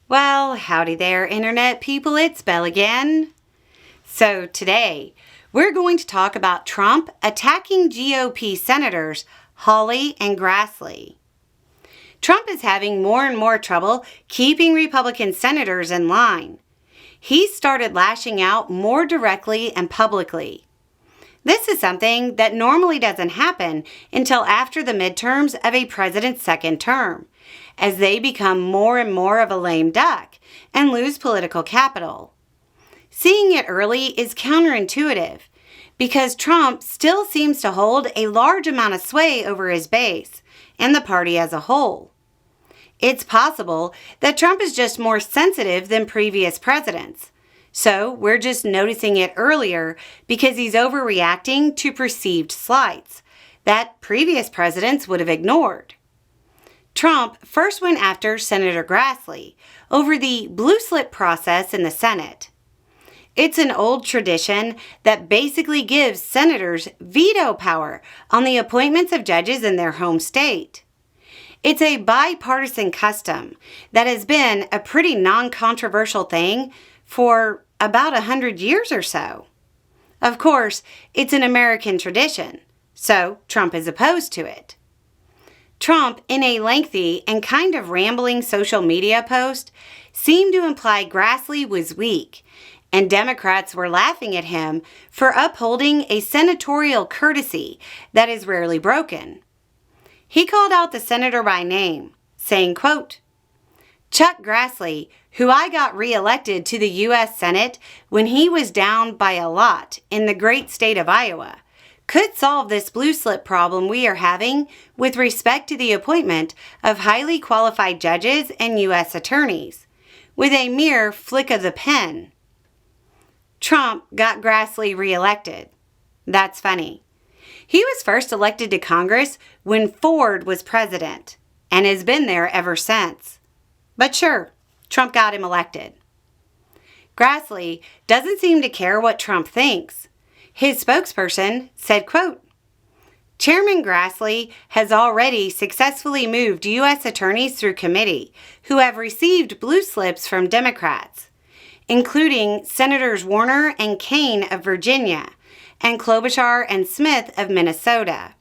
Well, howdy there, Internet people. It's Belle again. So today, we're going to talk about Trump attacking GOP senators Hawley and Grassley. Trump is having more and more trouble keeping Republican senators in line. He started lashing out more directly and publicly. This is something that normally doesn't happen until after the midterms of a president's second term, as they become more and more of a lame duck and lose political capital. Seeing it early is counterintuitive because Trump still seems to hold a large amount of sway over his base and the party as a whole. It's possible that Trump is just more sensitive than previous presidents. So we're just noticing it earlier because he's overreacting to perceived slights that previous presidents would have ignored. Trump first went after Senator Grassley over the blue slip process in the Senate. It's an old tradition that basically gives senators veto power on the appointments of judges in their home state. It's a bipartisan custom that has been a pretty non-controversial thing for about 100 years or so. Of course, it's an American tradition, so Trump is opposed to it. Trump, in a lengthy and kind of rambling social media post, seemed to imply Grassley was weak, and Democrats were laughing at him for upholding a senatorial courtesy that is rarely broken. He called out the senator by name, saying, quote, "Chuck Grassley, who I got reelected to the U.S. Senate when he was down by a lot in the great state of Iowa, could solve this blue slip problem we are having with respect to the appointment of highly qualified judges and U.S. attorneys, with a mere flick of the pen." Trump got Grassley reelected. That's funny. He was first elected to Congress when Ford was president, and has been there ever since. But sure, Trump got him elected. Grassley doesn't seem to care what Trump thinks. His spokesperson said, quote, "Chairman Grassley has already successfully moved U.S. attorneys through committee who have received blue slips from Democrats, including Senators Warner and Kaine of Virginia and Klobuchar and Smith of Minnesota.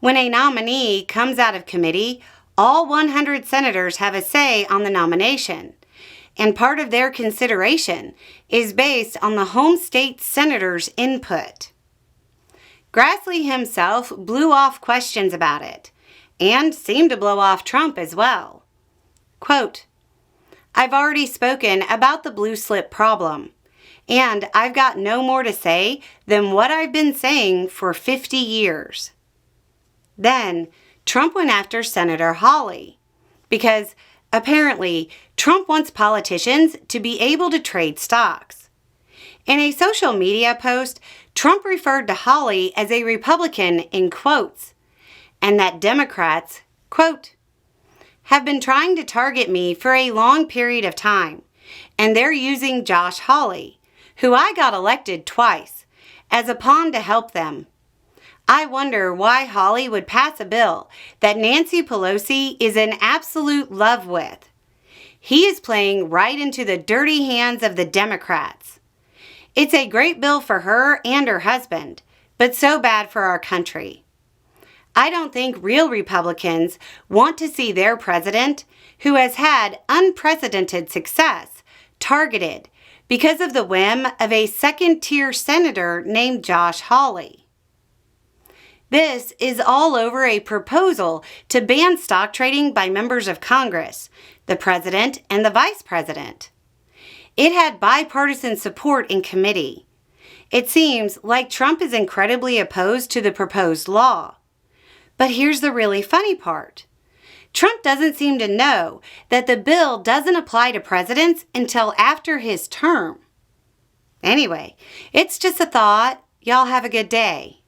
When a nominee comes out of committee, all 100 senators have a say on the nomination, and part of their consideration is based on the home state senator's input." Grassley himself blew off questions about it, and seemed to blow off Trump as well. Quote, "I've already spoken about the blue slip problem, and I've got no more to say than what I've been saying for 50 years. Then Trump went after Senator Hawley because apparently Trump wants politicians to be able to trade stocks. In a social media post, Trump referred to Hawley as a Republican in quotes, and that Democrats, quote, "have been trying to target me for a long period of time, and they're using Josh Hawley, who I got elected twice, as a pawn to help them. I wonder why Hawley would pass a bill that Nancy Pelosi is in absolute love with. He is playing right into the dirty hands of the Democrats. It's a great bill for her and her husband, but so bad for our country. I don't think real Republicans want to see their president, who has had unprecedented success, targeted because of the whim of a second-tier senator named Josh Hawley." This is all over a proposal to ban stock trading by members of Congress, the president and the vice president. It had bipartisan support in committee. It seems like Trump is incredibly opposed to the proposed law. But here's the really funny part. Trump doesn't seem to know that the bill doesn't apply to presidents until after his term. Anyway, it's just a thought. Y'all have a good day.